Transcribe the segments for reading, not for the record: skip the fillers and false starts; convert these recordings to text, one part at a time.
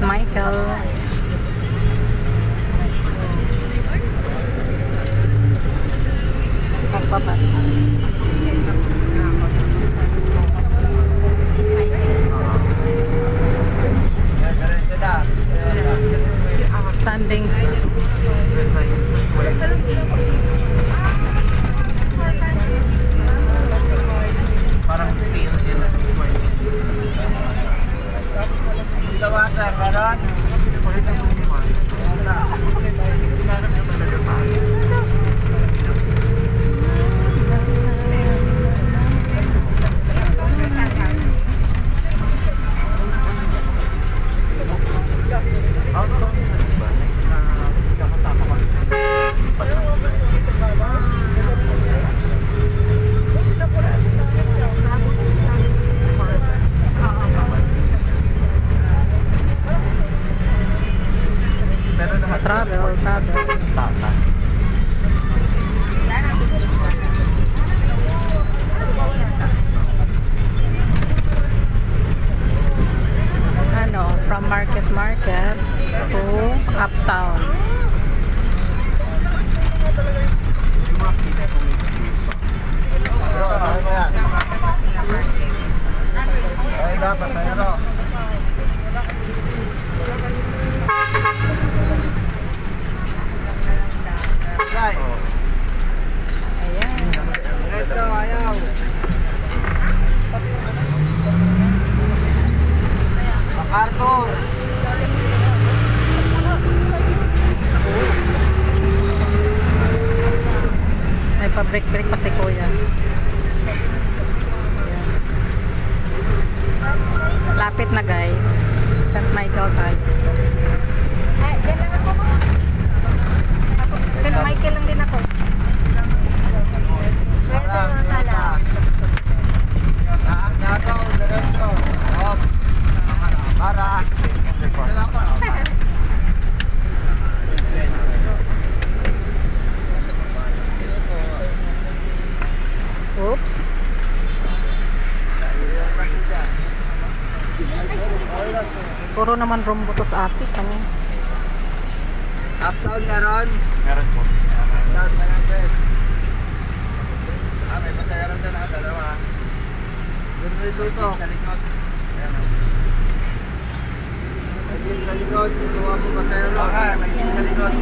Michael. Pagbabas. Standing. Parang feel nila. Dito wata karon. Travel. Ano, from Market to Uptown. Ay, dapat tayo ro. Ay. Ayan. Ito ayaw. Makarton. May pa-break pa si Kuya. Lapit na guys. St. Michael tayo. Ay, dyan lang ako. St. Michael lang din ako. Para. Oops. Puro naman rumbo to sa atik. Ano? Uptown meron? Meron po. Uptown meron. May pasayaran dyan na dalawa. Doon ito. Sa likod. Ayan o. Ayun sa likod. Tuwa mo masaya ro. Okay, may gin sa likod.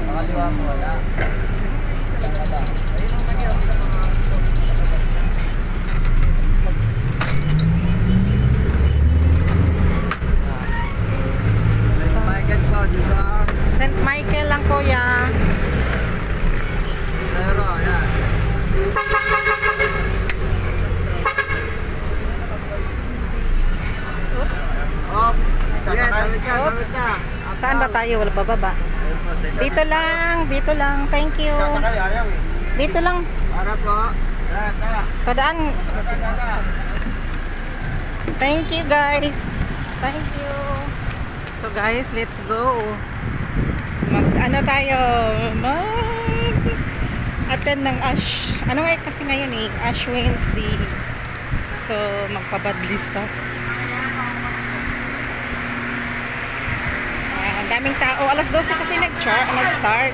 Makaliwa mo wala. Michael po, dito. St. Michael lang Kuya. Pero, ayan. Oops. Op. Sige, tawid ka, tawid Oops. ka. Saan ba tayo? Wala bababa. Dito lang. Thank you. Sasakay, ayaw eh. Dito lang. Para po. Tara. Padaan. Tara. Thank you guys. Thank you. So guys, let's go. Ano tayo? Attend ng Ash. Ano nga kasi ngayon eh? Ash Wednesday. So magpabadlista. Ang daming tao. Alas 12 kasi nag-start.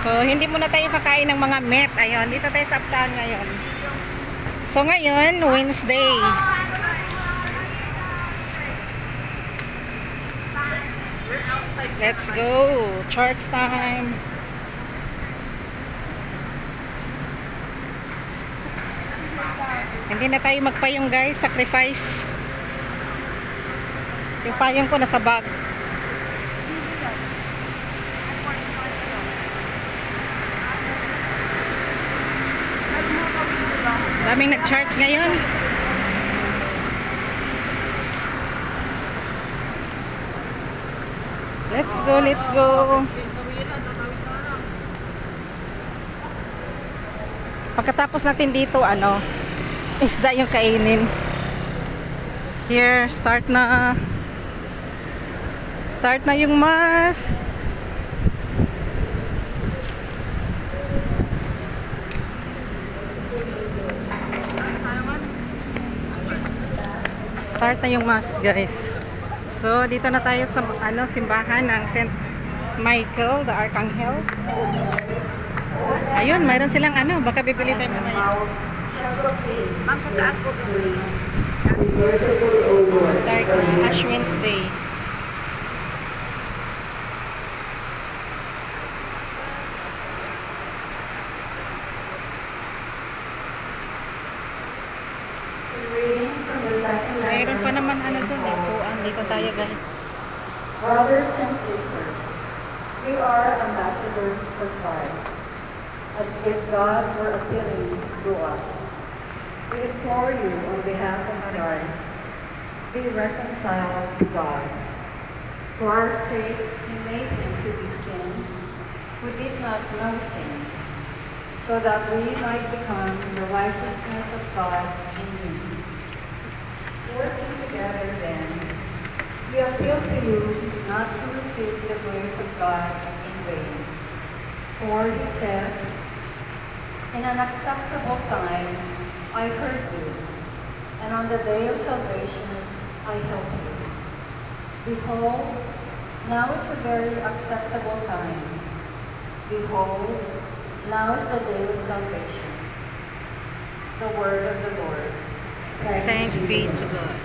So hindi muna tayo kakain ng mga met. Ayun, dito tayo sa Uptown ngayon. So ngayon, Wednesday. Let's go. Church time. Hindi na tayo magpayong guys. Sacrifice. Yung payong ko nasa bag. Daming nag-charge ngayon. Let's go, let's go. Pagkatapos natin dito, isda yung kainin. Here, start na. Start na yung mass. Start na yung mass, guys. So, dito na tayo sa simbahan ng St. Michael, the Archangel. Ayun, mayroon silang baka bibili tayo mamaya. Ma'am, sa taas po Start na Ash Wednesday. Mayroon pa naman doon upuan. Dito tayo, guys. Brothers and sisters, we are ambassadors for Christ, as if God were appealing to us. We implore you on behalf of Christ, be reconciled to God. For our sake, He made Him to be sin, who did not know sin, so that we might become the righteousness of God in Him. Working together then, we appeal to you not to receive the grace of God in vain. For He says, in an acceptable time I heard you, and on the day of salvation I helped you. Behold, now is the very acceptable time. Behold, now is the day of salvation. The word of the Lord. Thanks be to God.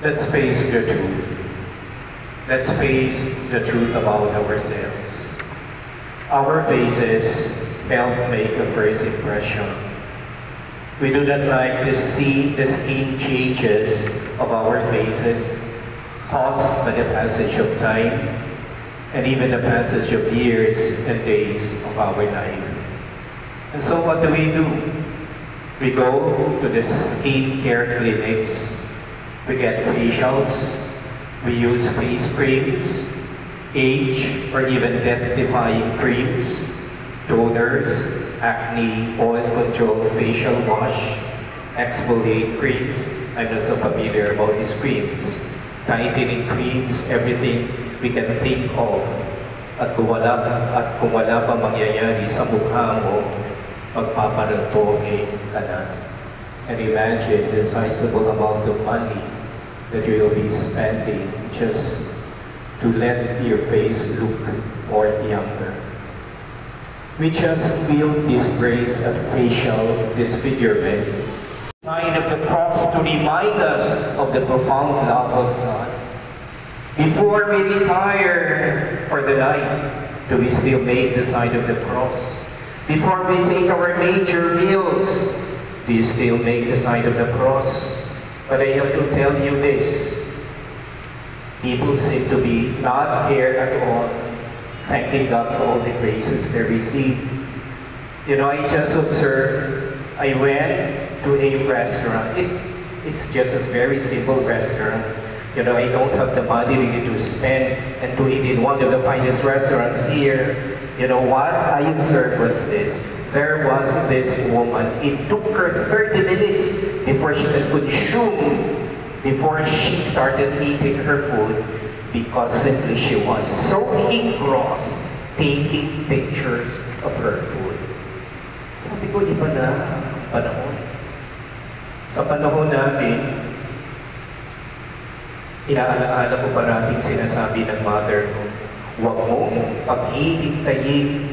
Let's face the truth. Let's face the truth about ourselves. Our faces help make a first impression. We do not like to see the skin changes of our faces caused by the passage of time and even the passage of years and days of our life. And so what do? We go to the skin care clinics. We get facials, we use face creams, age or even death-defying creams, toners, acne, oil control, facial wash, exfoliate creams. I'm not so familiar about these creams. Tightening creams, everything we can think of. At kung wala pa mangyayari sa mukha mo, magpaparatoge ka na. And imagine the sizable amount of money that you will be spending just to let your face look more younger. We just feel disgrace at facial disfigurement. Sign of the cross to remind us of the profound love of God. Before we retire for the night, do we still make the sign of the cross? Before we take our major meals, do you still make the sign of the cross? But I have to tell you this, people seem to be not here at all, thanking God for all the graces they receive. You know, I just observed, I went to a restaurant. It's just a very simple restaurant. You know, I don't have the money really to spend and to eat in one of the finest restaurants here. You know what I observed was this. There was this woman, it took her 30 minutes before she could consume, before she started eating her food, because simply she was so engrossed taking pictures of her food. Sabi ko, iba na ang panahon. Sa panahon natin, inaalaala ko parating sinasabi ng mother ko, huwag mong paghihintayin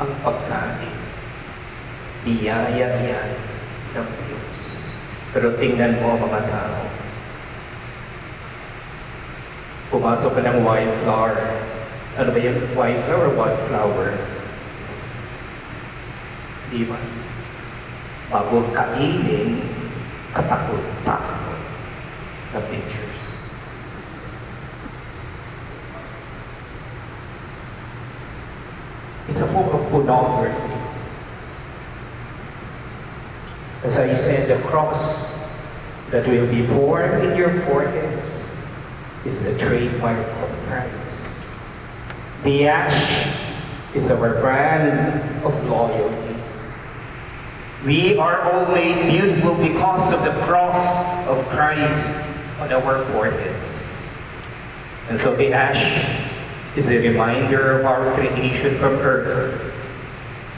ang pagkain. Biyaya yan ng Diyos. Pero tingnan mo mga tao. Pumasok ka ng wine flower. Ano ba yung wine flower or one flower? Di ba? Bago kainin, katakot-takot na pictures. It's a form of pornography. As I said, the cross that will be formed in your foreheads is the trademark of Christ. The ash is our brand of loyalty. We are all made beautiful because of the cross of Christ. on our foreheads. And so the ash is a reminder of our creation from earth,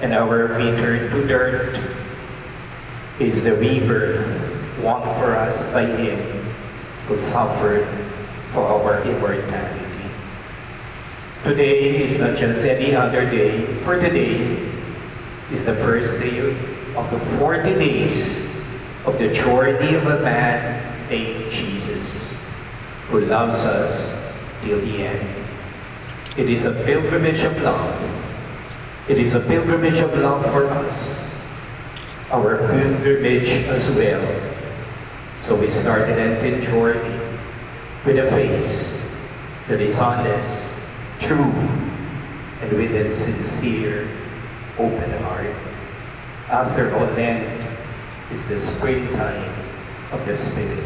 and our return to dirt is the rebirth won for us by Him who suffered for our immortality. Today is not just any other day, for today is the first day of the 40 days of the journey of a man named Jesus, who loves us till the end. It is a pilgrimage of love. It is a pilgrimage of love for us, our pilgrimage as well. So we start an Lenten journey with a face that is honest, true, and with a sincere, open heart. After all, Lent is the springtime of the Spirit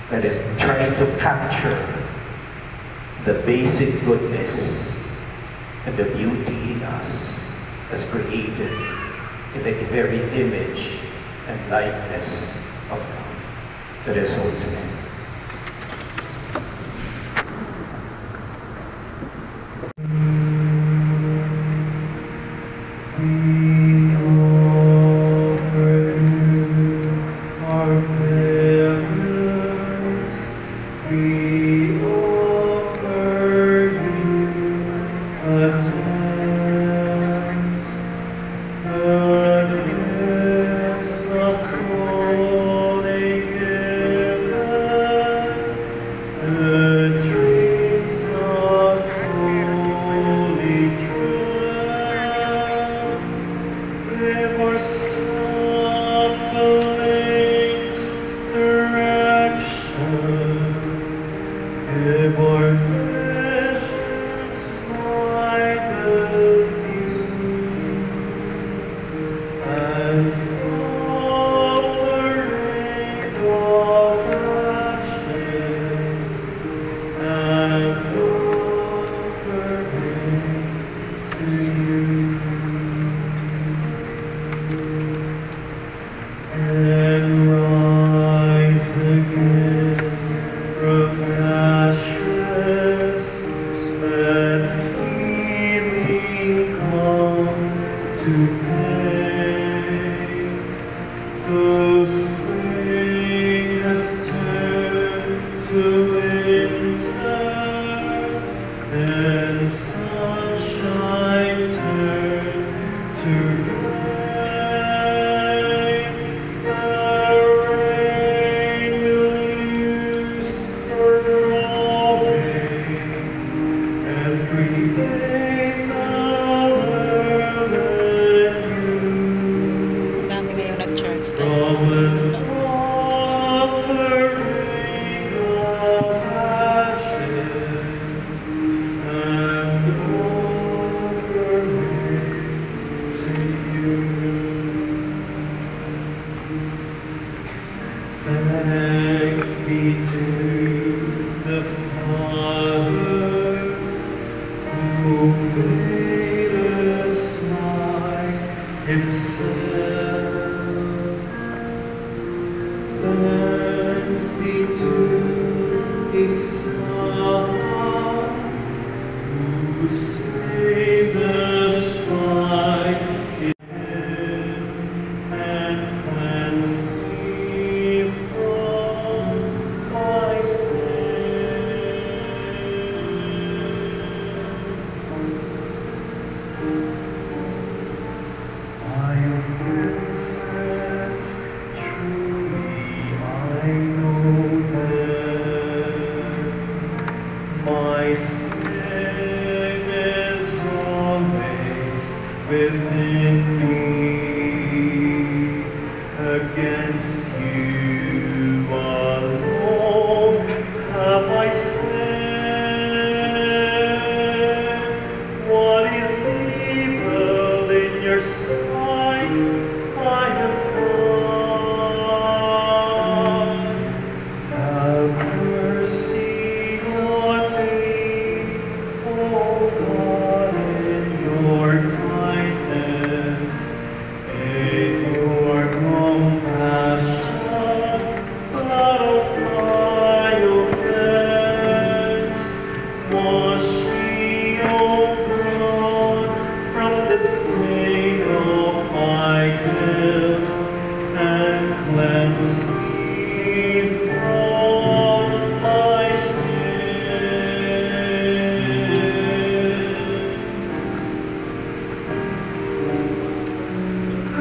that is trying to capture the basic goodness and the beauty in us as created in the very image and likeness of God. Let us all stand.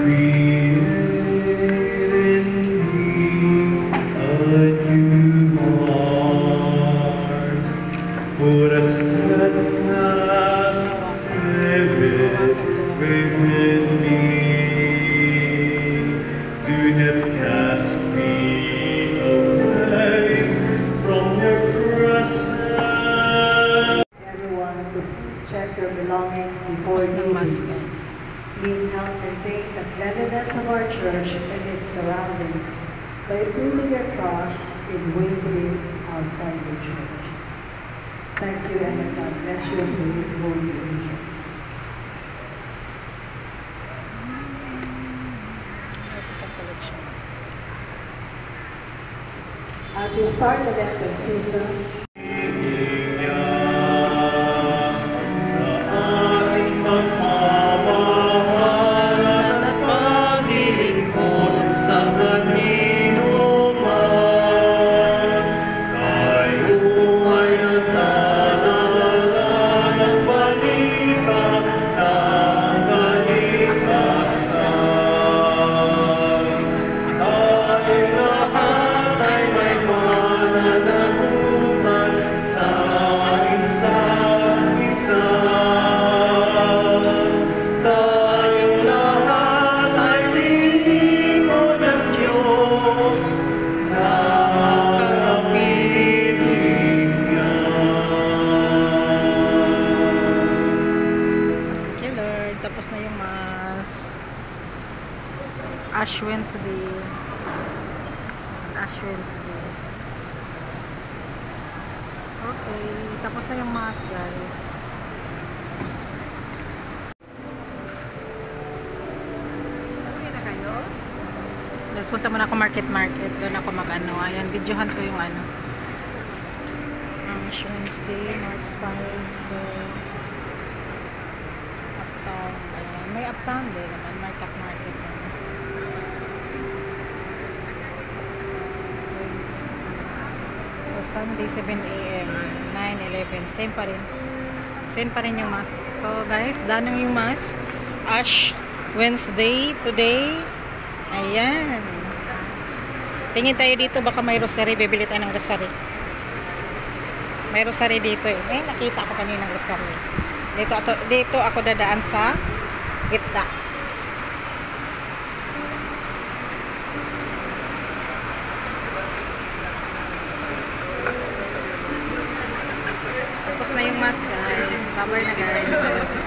create in me a new heart. Put a steadfast spirit within me. Do not cast me away from your presence. Everyone, to please check your belongings before Tapos ng mass, leaving. guys. Please help maintain the cleanliness of our church and its surroundings by putting your trash in waste bins outside the church. Thank you, and may God bless you, please, holy angels. As we start the Lenten season, Sa ating pagmamahal at paglilingkod sa kanino man, tayo ay nagdadala ng balita ng kaligtasan. Tayong lahat ay may pananagutan sa isa't isa. Tayong lahat ay tinipon ng Diyos na kapiling niya. Thank you, Lord. Tapos na yung Mass. Ash Wednesday. Ash Wednesday. Okay. Tapos na yung Mass, guys. Okay na kayo? Guys, punta muna ako market. Doon ako mag-ano. Ayan, videohan ko yung ano. Ash Wednesday, March 5. So, uptown. Ayan. May uptown din naman. Market. So, Sunday, 7 a.m. 9:11. Same pa rin. Same pa rin yung Mass. So, guys, danong yung Mass. Ash Wednesday today. Ayan. Tingin tayo dito. Baka may rosary. Bibili tayo ng rosary. May rosary dito eh. May nakita ko kaninang rosary. Dito ako dadaan sa gitna. Tapos na yung Mass, guys. Bye-bye na, guys.